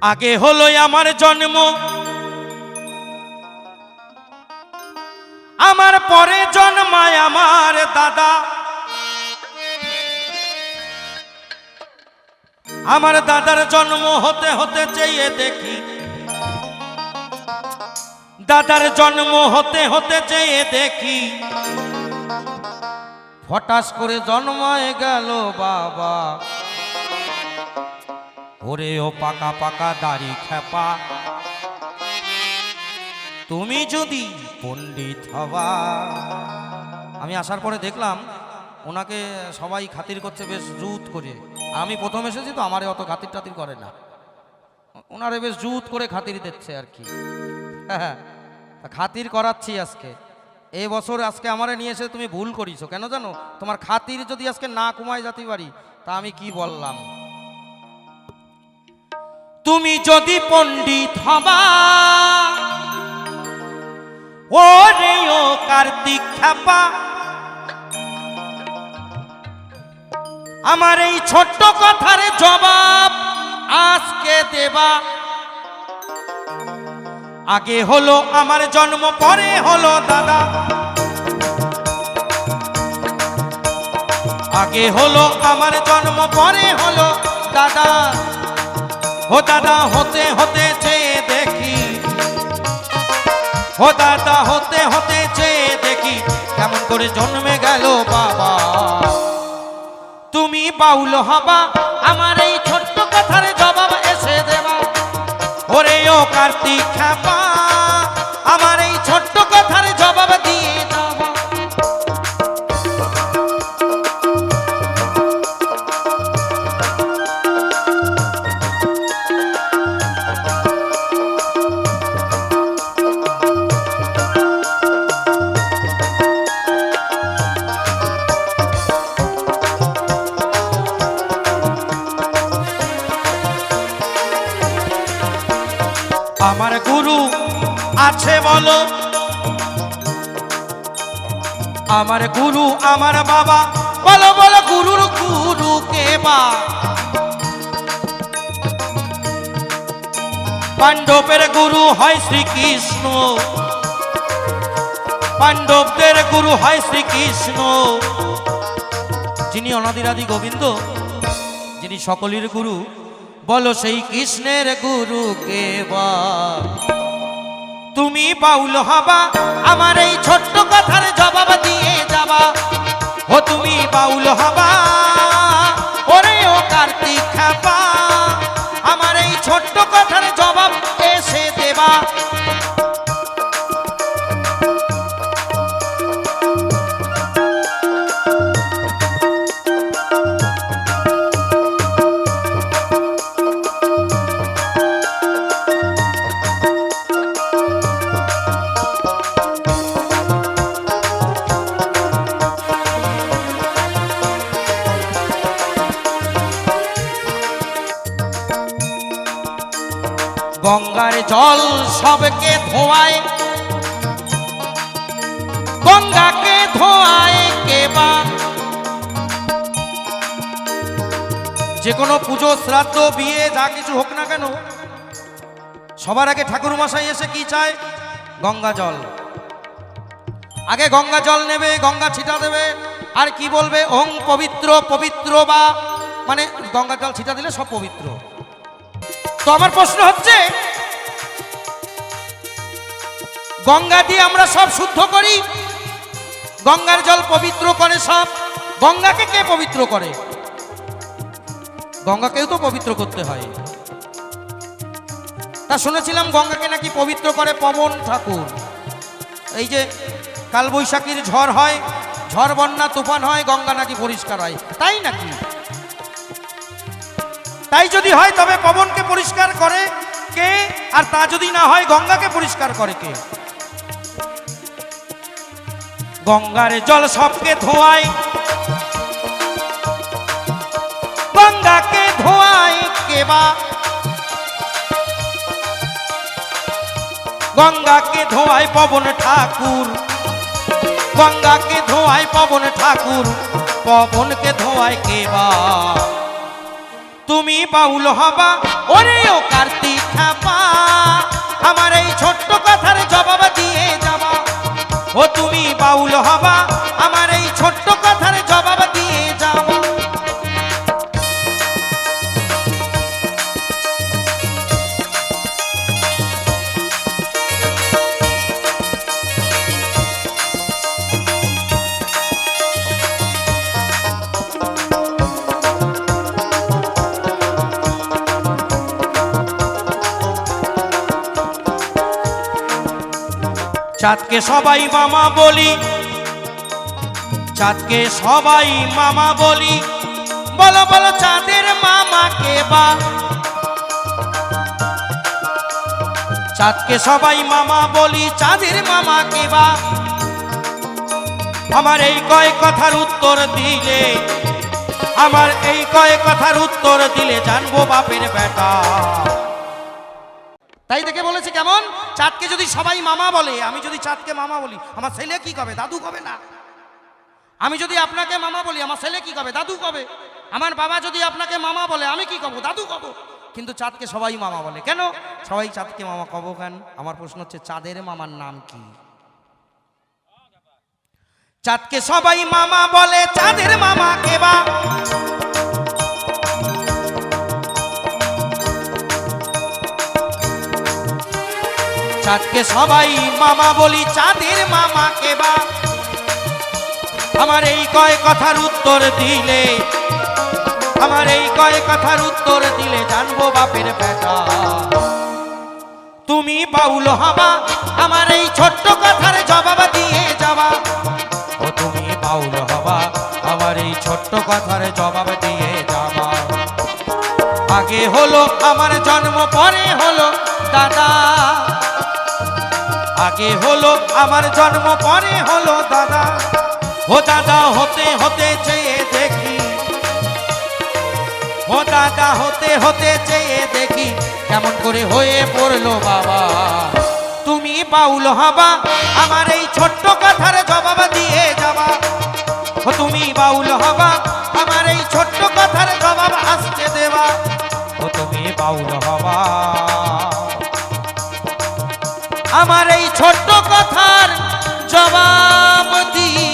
আগে হলো আমার জন্ম, আমার পরে জন্মায় আমার দাদা। আমার দাদার জন্ম হতে হতে চেয়ে দেখি, দাদার জন্ম হতে হতে চেয়ে দেখি, হঠাৎ করে জন্মায় গেল বাবা। ওরে ও পাকা পাকা দাড়ি খেপা, তুমি যদি পণ্ডিত হবা। আমি আসার পরে দেখলাম ওনাকে সবাই খাতির করছে বেশ জুত করে। আমি প্রথম এসেছি তো, আমারে অত খাতির টাতির করে না, ওনারে বেশ জুত করে খাতির দিচ্ছে আর কি। হ্যাঁ, খাতির করাচ্ছি আজকে। এই বছর আজকে আমারে নিয়ে এসে তুমি ভুল করিছো কেন জানো? তোমার খাতির যদি আজকে না কমায় যেতে পারি তা আমি কি বললাম। তুমি যদি পণ্ডিত হবা, ও রে ও কার্তিক খেপা, আমার এই ছোট্ট কথার জবাব আজকে দেবা। আগে হলো আমার জন্ম, পরে হলো দাদা। আগে হলো আমার জন্ম, পরে হলো দাদা। ও দাদা হতে হতে চেয়ে দেখি, ও দাদা হতে হতে চেয়ে দেখি, কেমন করে জন্মে গেল বাবা। তুমি বাউল হবা, আমার এই ছোট্ট কথার জবাব এসে দেবা। ওরে ও কার্তিক খেপা, আমার এই ছোট্ট কথার জবাব দিয়ে যাবা। আমার গুরু আছে বলো, আমার গুরু আমার বাবা, বলো বলো গুরুর গুরু কে বা। পাণ্ডবের গুরু হয় শ্রীকৃষ্ণ, পাণ্ডবদের গুরু হয় শ্রীকৃষ্ণ। যিনি অনাদিরাদি গোবিন্দ, যিনি সকলের গুরু, বলো সেই কৃষ্ণের গুরু কে বা। তুমি বাউল হবা, আমার এই ছোট্ট কথার জবাব দিয়ে যাবা। ও তুমি বাউল হবা, ওরে ও কার্তিক খেপা, আমার এই ছোট্ট কথার জবাব এসে দেবা। গঙ্গার জল সবকে ধোয়ায়, গঙ্গাকে ধোয়ায় কে বা। যে কোনো পুজো শ্রাদ্ধ বিয়ে যা কিছু হোক না কেন, সবার আগে ঠাকুর মশাই এসে কি চায়? গঙ্গা জল। আগে গঙ্গা জল নেবে, গঙ্গা ছিটা দেবে, আর কি বলবে? ওং পবিত্র পবিত্র বা, মানে গঙ্গা জল ছিটা দিলে সব পবিত্র। তো আমার প্রশ্ন হচ্ছে, গঙ্গা দিয়ে আমরা সব শুদ্ধ করি, গঙ্গার জল পবিত্র করে সব। গঙ্গাকে কে পবিত্র করে? গঙ্গাকেও তো পবিত্র করতে হয়। তা শুনেছিলাম গঙ্গাকে নাকি পবিত্র করে পবন ঠাকুর। এই যে কালবৈশাখীর ঝড় হয়, ঝড় বন্যা তুফান হয়, গঙ্গা নাকি পরিষ্কার হয়, তাই নাকি? তাই যদি হয় তবে পবনকে পরিষ্কার করে কে? আর তা যদি না হয় গঙ্গাকে পরিষ্কার করে কে? গঙ্গার জল সবকে ধোয়ায়, গঙ্গাকে ধোয়ায় কে বা। গঙ্গাকে ধোয়ায় পবন ঠাকুর, গঙ্গাকে ধোয়ায় পবন ঠাকুর, পবনকে ধোয়ায় কে বা। তুমি বাউল হবা, ওরে ও কার্তিক আমার এই ছোট্ট কথার জবাব দিয়ে যাবা। ও তুমি বাউল হবা, আমার এই ছোট্ট কথার জবাব দিয়ে যাবা। চাঁদকে সবাই মামা বলি, চাঁদকে সবাই মামা বলি, বলো বলো চাঁদের মামা কে বা। চাঁদকে সবাই মামা বলি, চাঁদের মামা কে বা। আমার এই কয় কথার উত্তর দিলে, আমার এই কয় কথার উত্তর দিলে জানবো বাপের বেটা। তাই দেখে বলেছে কেমন, চাঁদকে যদি সবাই মামা বলে, আমি যদি চাঁদকে মামা বলি, আমার ছেলে কি কবে? দাদু কবে না। আমি যদি আপনাকে মামা বলি, আমার ছেলে কি কবে? দাদু কবে। আমার বাবা যদি আপনাকে মামা বলে, আমি কি কব? দাদু কব। কিন্তু চাঁদকে সবাই মামা বলে কেন? সবাই চাঁদকে মামা কব কেন? আমার প্রশ্ন হচ্ছে চাঁদের মামার নাম কি? চাঁদকে সবাই মামা বলে, চাঁদের মামা কে বা। চাঁদকে সবাই মামা বলি, চাঁদের মামা কে বা। আমার এই কয় কথার উত্তর দিলে, আমার এই কয় কথার উত্তর দিলে জানবো বাপের বেটা। তুমি বাউল হবা, আমার এই ছোট্ট কথার জবাব দিয়ে যাবা। ও তুমি বাউল হবা, আমার এই ছোট্ট কথার জবাব দিয়ে যাবা। আগে হলো আমার জন্ম, পরে হলো দাদা। আগে হলো আমার জন্ম, পরে হলো দাদা। ও দাদা হতে হতে চেয়ে দেখি, ও দাদা হতে হতে চেয়ে দেখি, কেমন করে হয়ে পড়লো বাবা। তুমি বাউল হবা, আমার এই ছোট্ট কথার জবাব দিয়ে যাবা। ও তুমি বাউল হবা, আমার এই ছোট্ট কথার জবাব আসতে দেবা। ও তুমি বাউল হবা, আমার এই ছোট্ট কথার জবাব দিয়ে